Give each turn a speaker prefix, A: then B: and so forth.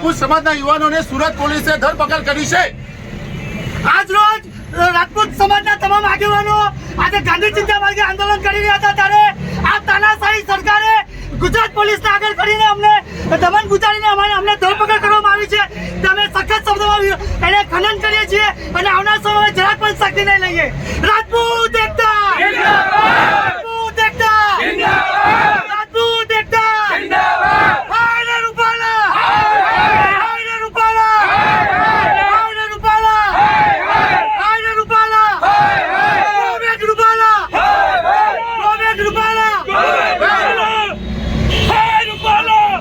A: રાજપૂત સમાજના યુવાનોને સુરત પોલીસે ધરપકડ કરી છે।
B: આજ રોજ રાજપૂત સમાજના તમામ આગેવાનો આજે ગાંધી ચિંતા માર્ગે આંદોલન કરી રહ્યા હતા ત્યારે આ તાનાશાહી સરકારે ગુજરાત પોલીસને આગળ કરીને અમને દમન ગુજારીને અમને ધરપકડ કરવામાં આવી છે। અમે સખત શબ્દોમાં એને ખનન કરીએ છીએ અને આવનાર સમયમાં જરાક પણ શક્તિ નહીં લઈએ। રાજપૂત એકતા જિંદાબાદ, રાજપૂત એકતા જિંદાબાદ, રાજપૂત એકતા જિંદાબાદ। હાય રૂપાલા, હાય રૂપાલા, હાય રૂપાલા, હાય રૂપાલા, રોબેટ રૂપાલા, રોબેટ રૂપાલા, હાય રૂપાલા, હાય રૂપાલા।